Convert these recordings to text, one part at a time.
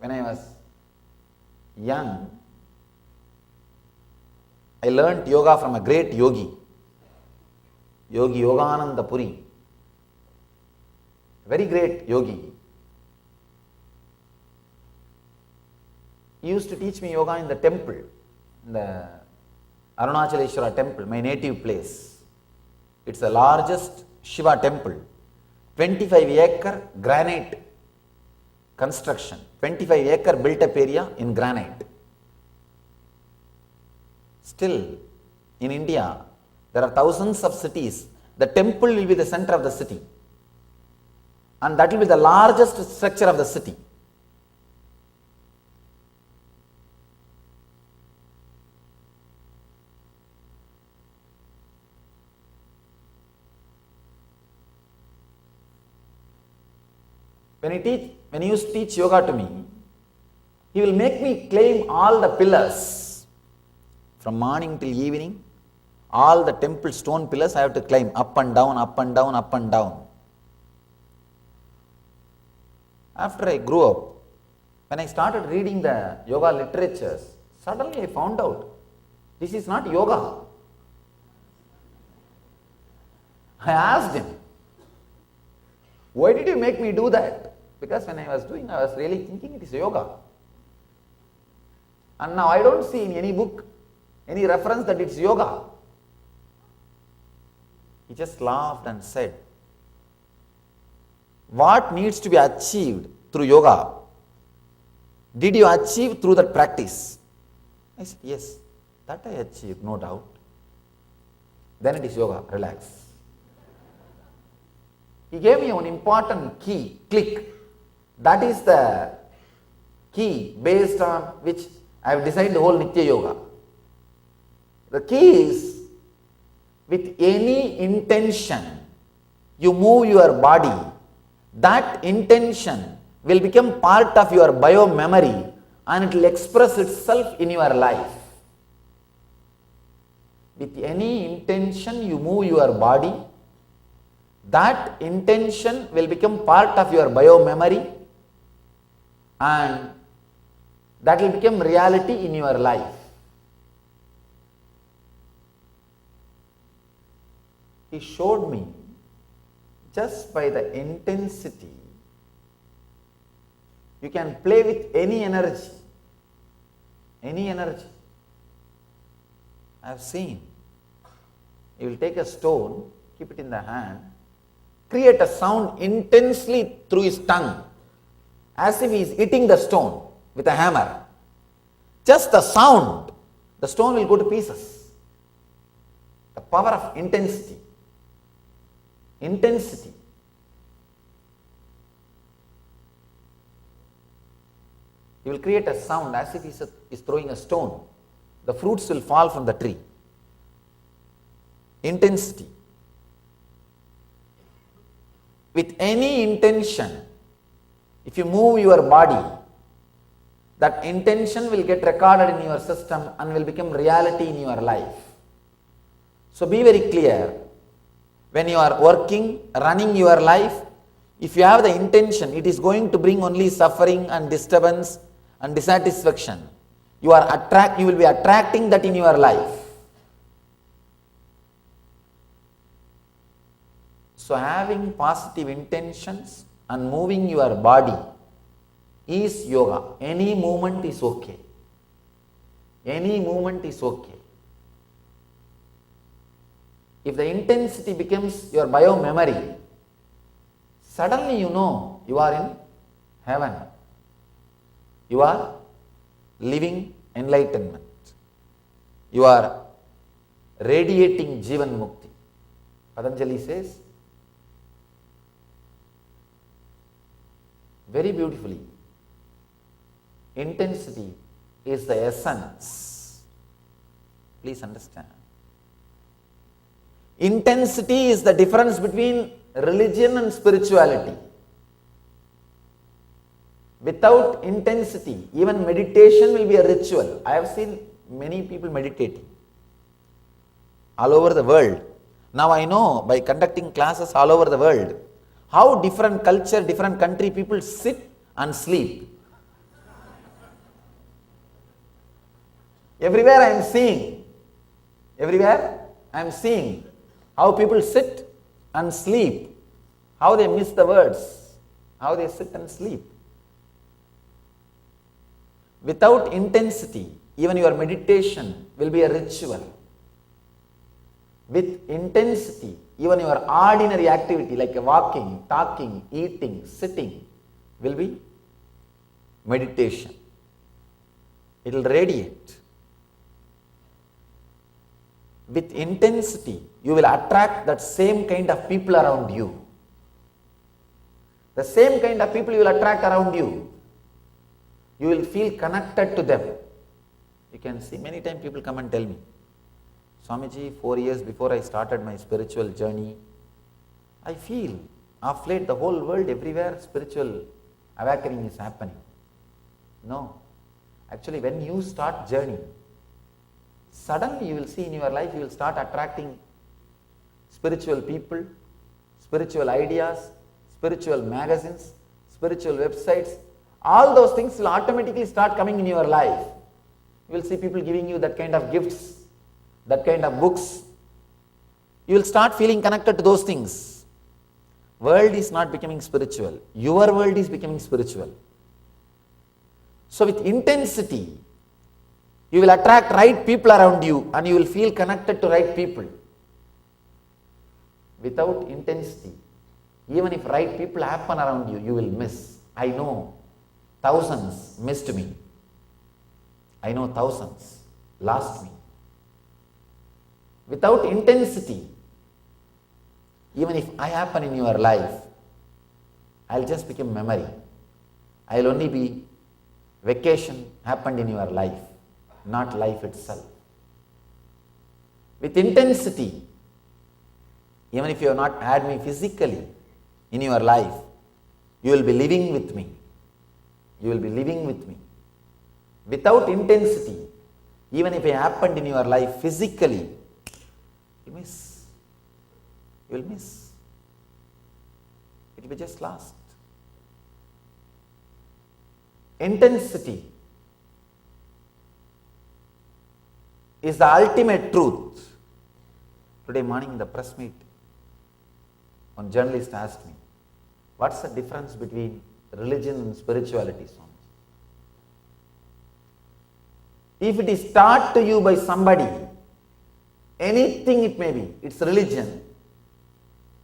when I was young, I learnt yoga from a great yogi, Yogi Yogananda Puri, very great yogi. He used to teach me yoga in the temple, in the Arunachaleshwara temple, my native place. It's the largest Shiva temple, 25-acre granite construction, 25-acre built up area in granite. Still, in India, there are thousands of cities. The temple will be the center of the city, and that will be the largest structure of the city. When he used to teach yoga to me, he will make me climb all the pillars. From morning till evening, all the temple stone pillars I have to climb up and down, up and down, up and down. After I grew up, when I started reading the yoga literatures, suddenly I found out this is not yoga. I asked him, why did you make me do that? Because when I was doing, I was really thinking it is yoga. And now I don't see in any book any reference that it's yoga. He just laughed and said, what needs to be achieved through yoga, did you achieve through that practice? I said, yes, that I achieved, no doubt. Then it is yoga, relax. He gave me one important key, click. That is the key based on which I have designed the whole Nitya Yoga. The key is, with any intention you move your body, that intention will become part of your bio-memory and it will express itself in your life. With any intention you move your body, that intention will become part of your bio-memory and that will become reality in your life. He showed me just by the intensity, you can play with any energy. Any energy. I have seen. You will take a stone, keep it in the hand, create a sound intensely through his tongue, as if he is hitting the stone with a hammer. Just the sound, the stone will go to pieces. The power of intensity. Intensity. He will create a sound as if he is throwing a stone. The fruits will fall from the tree. Intensity. With any intention, if you move your body, that intention will get recorded in your system and will become reality in your life. So be very clear. When you are working, running your life, if you have the intention, it is going to bring only suffering and disturbance and dissatisfaction. You will be attracting that in your life. So having positive intentions and moving your body is yoga. Any movement is okay. Any movement is okay. If the intensity becomes your bio-memory, suddenly you know you are in heaven. You are living enlightenment. You are radiating Jivan Mukti. Patanjali says very beautifully, intensity is the essence. Please understand. Intensity is the difference between religion and spirituality. Without intensity, even meditation will be a ritual. I have seen many people meditating all over the world. Now I know by conducting classes all over the world how different culture, different country people sit and sleep. Everywhere I am seeing, everywhere I am seeing how people sit and sleep, how they miss the words, how they sit and sleep. Without intensity, even your meditation will be a ritual. With intensity, even your ordinary activity like walking, talking, eating, sitting will be meditation. It will radiate. With intensity, you will attract that same kind of people around you. The same kind of people you will attract around you. You will feel connected to them. You can see many times people come and tell me, Swamiji, 4 years before I started my spiritual journey, I feel of late the whole world, everywhere spiritual awakening is happening. No. Actually, when you start journey, suddenly you will see in your life, you will start attracting spiritual people, spiritual ideas, spiritual magazines, spiritual websites. All those things will automatically start coming in your life. You will see people giving you that kind of gifts, that kind of books. You will start feeling connected to those things. World is not becoming spiritual. Your world is becoming spiritual. So with intensity, you will attract right people around you and you will feel connected to right people. Without intensity, even if right people happen around you, you will miss. I know thousands missed me. I know thousands lost me. Without intensity, even if I happen in your life, I'll just become memory. I'll only be vacation happened in your life, not life itself. With intensity, even if you have not had me physically in your life, you will be living with me. You will be living with me. Without intensity, even if it happened in your life physically, you miss. You will miss. It will be just lost. Intensity is the ultimate truth. Today morning in the press meet, one journalist asked me, what's the difference between religion and spirituality, Swami? If it is taught to you by somebody, anything it may be, it's religion.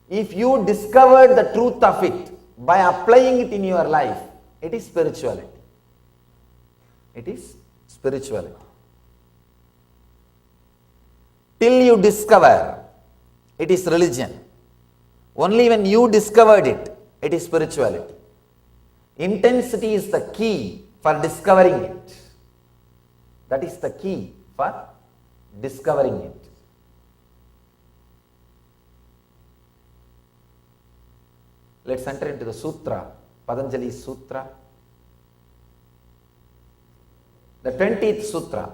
If you discovered the truth of it by applying it in your life, it is spirituality. It is spirituality. Till you discover, it is religion. Only when you discovered it, it is spirituality. Intensity is the key for discovering it. That is the key for discovering it. Let's enter into the sutra, Patanjali's sutra. The 20th sutra,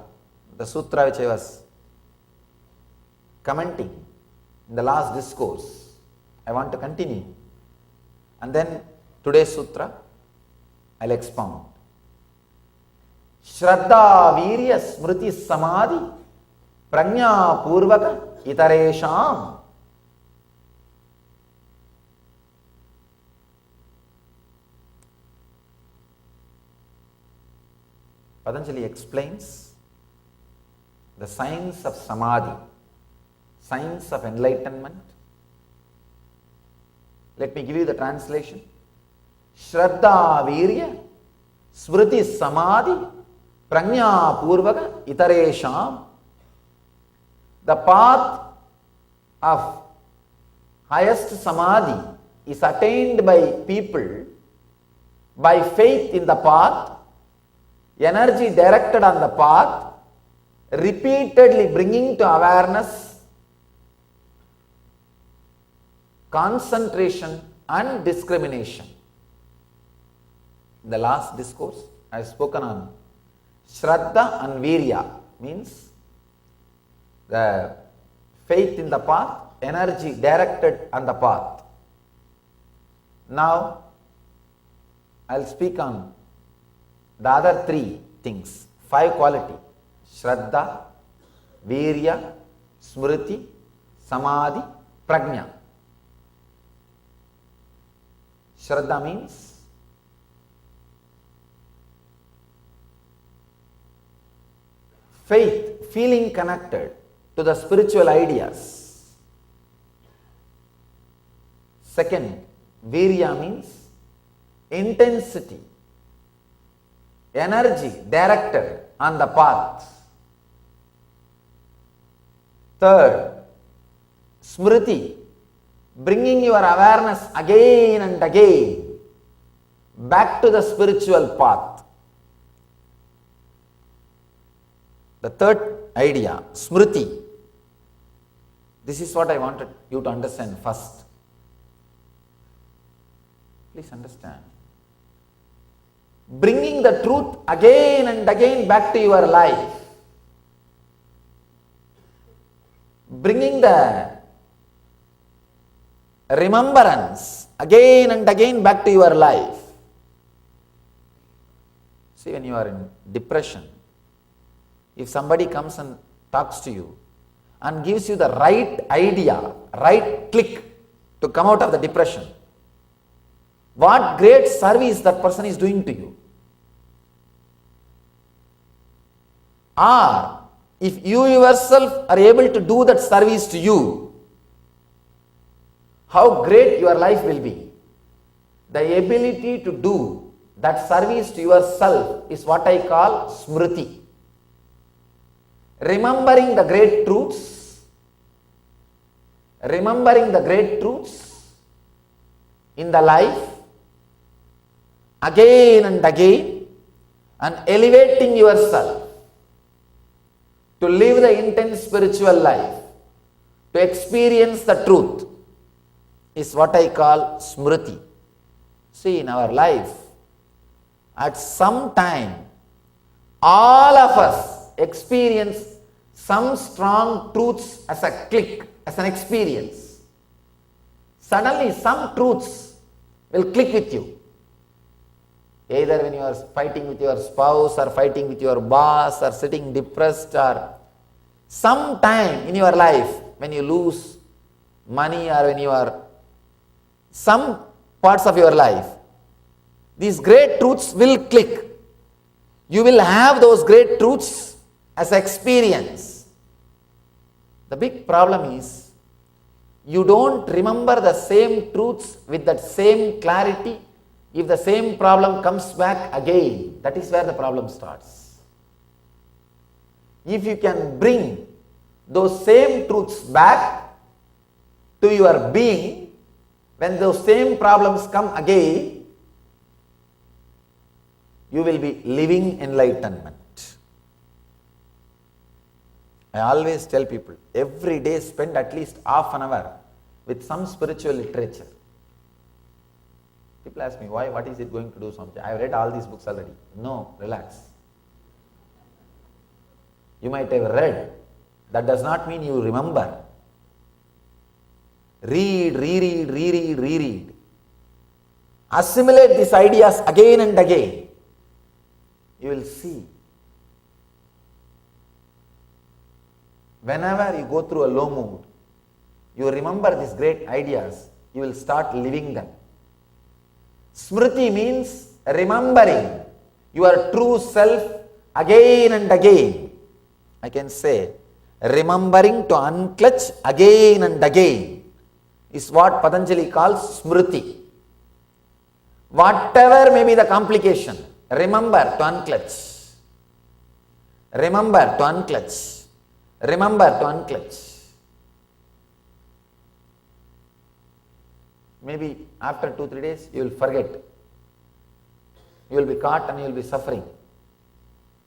the sutra which I was commenting in the last discourse. I want to continue. And then today's sutra, I'll expound. Shraddha Virya Smriti Samadhi Prajna Purvaka Itaresham. Patanjali explains the science of Samadhi, science of enlightenment. Let me give you the translation. Shraddha Virya Smriti Samadhi Prajna Purvaka Itaresham. The path of highest Samadhi is attained by people by faith in the path, energy directed on the path, repeatedly bringing to awareness, concentration and discrimination. In the last discourse, I have spoken on Shraddha and Virya, means the faith in the path, energy directed on the path. Now, I will speak on the other three things, 5 quality. Shraddha, Virya, Smriti, Samadhi, Prajna. Shraddha means faith, feeling connected to the spiritual ideas. Second, Virya means intensity, energy directed on the path. Third, Smriti, bringing your awareness again and again back to the spiritual path. The third idea, Smriti. This is what I wanted you to understand first. Please understand. Bringing the truth again and again back to your life. Bringing the remembrance again and again back to your life. See, when you are in depression, if somebody comes and talks to you and gives you the right idea, right click to come out of the depression, what great service that person is doing to you. Or if you yourself are able to do that service to you, how great your life will be. The ability to do that service to yourself is what I call Smriti. Remembering the great truths, in the life again and again, and elevating yourself to live the intense spiritual life, to experience the truth, is what I call Smriti. See, in our life, at some time, all of us experience some strong truths as a click, as an experience. Suddenly, some truths will click with you. Either when you are fighting with your spouse, or fighting with your boss, or sitting depressed, or some time in your life when you lose money, or when you are some parts of your life, these great truths will click. You will have those great truths as experience. The big problem is you don't remember the same truths with that same clarity. If the same problem comes back again, that is where the problem starts. If you can bring those same truths back to your being, when those same problems come again, you will be living enlightenment. I always tell people, every day spend at least half an hour with some spiritual literature. People ask me, why, what is it going to do something? I have read all these books already. No, relax. You might have read. That does not mean you remember. Read, reread. Assimilate these ideas again and again. You will see. Whenever you go through a low mood, you remember these great ideas, you will start living them. Smriti means remembering your true self again and again. I can say, remembering to unclutch again and again is what Patanjali calls Smriti. Whatever may be the complication, remember to unclutch. Remember to unclutch. Remember to unclutch. Maybe after 2-3 days you will forget. You will be caught and you will be suffering.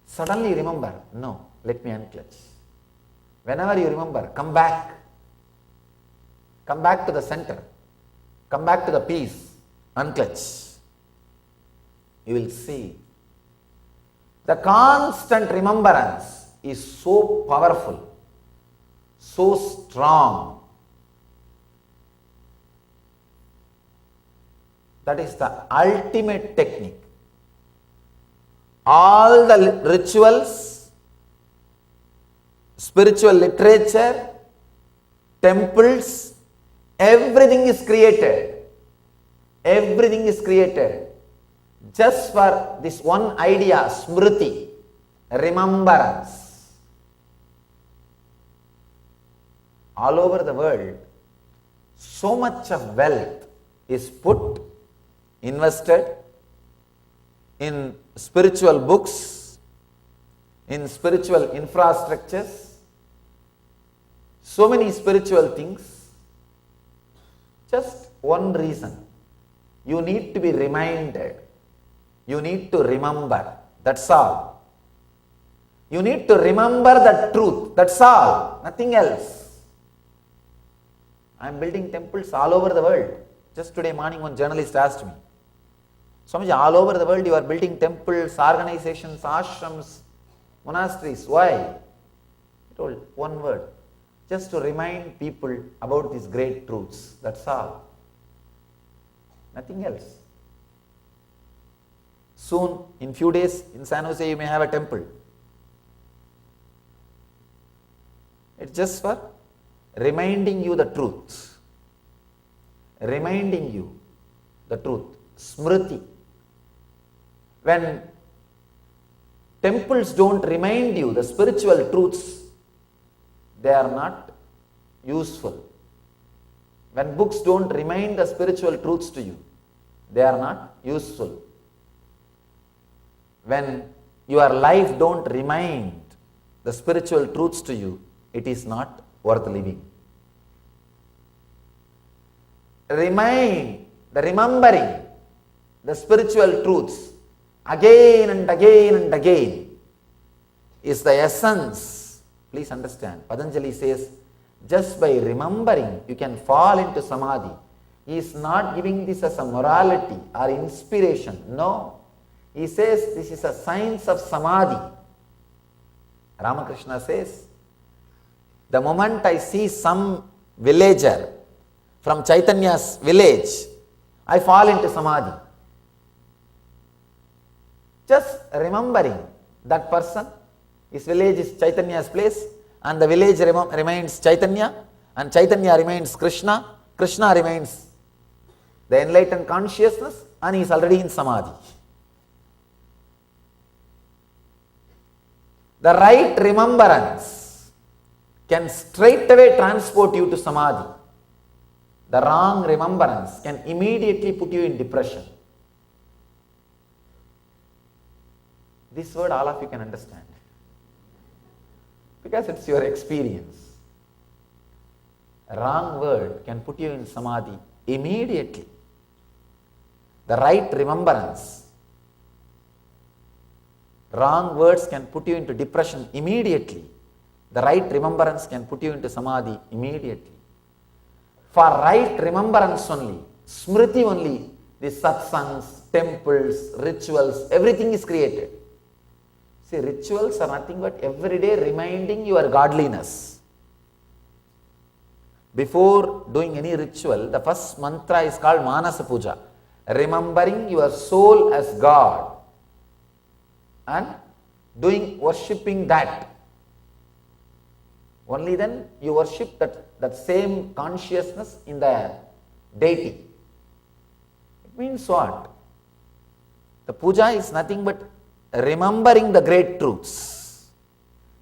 Suddenly remember, no, let me unclutch. Whenever you remember, come back. Come back to the center. Come back to the peace. Unclutch. You will see. The constant remembrance is so powerful, so strong. That is the ultimate technique. All the rituals, spiritual literature, temples, everything is created. Everything is created just for this one idea, smriti, remembrance. All over the world, so much of wealth is put, invested in spiritual books, in spiritual infrastructures, so many spiritual things. Just one reason. You need to be reminded. You need to remember. That's all. You need to remember the truth. That's all. Nothing else. I am building temples all over the world. Just today morning one journalist asked me, Swamiji, all over the world you are building temples, organizations, ashrams, monasteries. Why? He told one word. Just to remind people about these great truths. That's all. Nothing else. Soon, in few days, in San Jose you may have a temple. It's just for reminding you the truth. Reminding you the truth. Smriti. When temples don't remind you the spiritual truths, they are not useful. When books don't remind the spiritual truths to you, they are not useful. When your life don't remind the spiritual truths to you, it is not worth living. Remembering the spiritual truths again and again and again is the essence. Please understand, Patanjali says, just by remembering you can fall into samadhi. He is not giving this as a morality or inspiration. No. He says this is a science of samadhi. Ramakrishna says, the moment I see some villager from Chaitanya's village, I fall into samadhi. Just remembering that person, his village is Chaitanya's place, and the village remains Chaitanya, and Chaitanya remains Krishna, Krishna remains the enlightened consciousness, and he is already in samadhi. The right remembrance can straightaway transport you to samadhi. The wrong remembrance can immediately put you in depression. This word all of you can understand, because it's your experience. A wrong word can put you in samadhi immediately. The right remembrance. Wrong words can put you into depression immediately. The right remembrance can put you into samadhi immediately. For right remembrance only, smriti only, the satsangs, temples, rituals, everything is created. See, rituals are nothing but everyday reminding your godliness. Before doing any ritual, the first mantra is called Manasa Puja, remembering your soul as God and worshipping that. Only then you worship that same consciousness in the deity. It means what? The puja is nothing but remembering the great truths.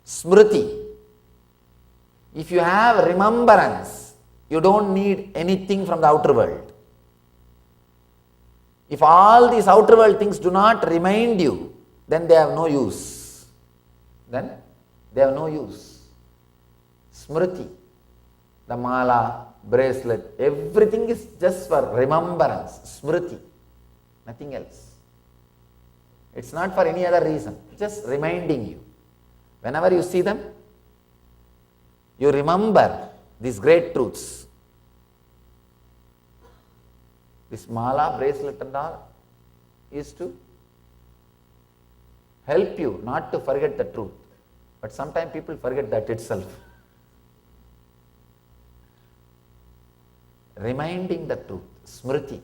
Smriti. If you have remembrance, you don't need anything from the outer world. If all these outer world things do not remind you, then they have no use. Then they have no use. Smriti, the mala, bracelet, everything is just for remembrance. Smriti, nothing else. It's not for any other reason, just reminding you. Whenever you see them, you remember these great truths. This mala, bracelet and all is to help you not to forget the truth. But sometimes people forget that itself. Reminding the truth, smriti.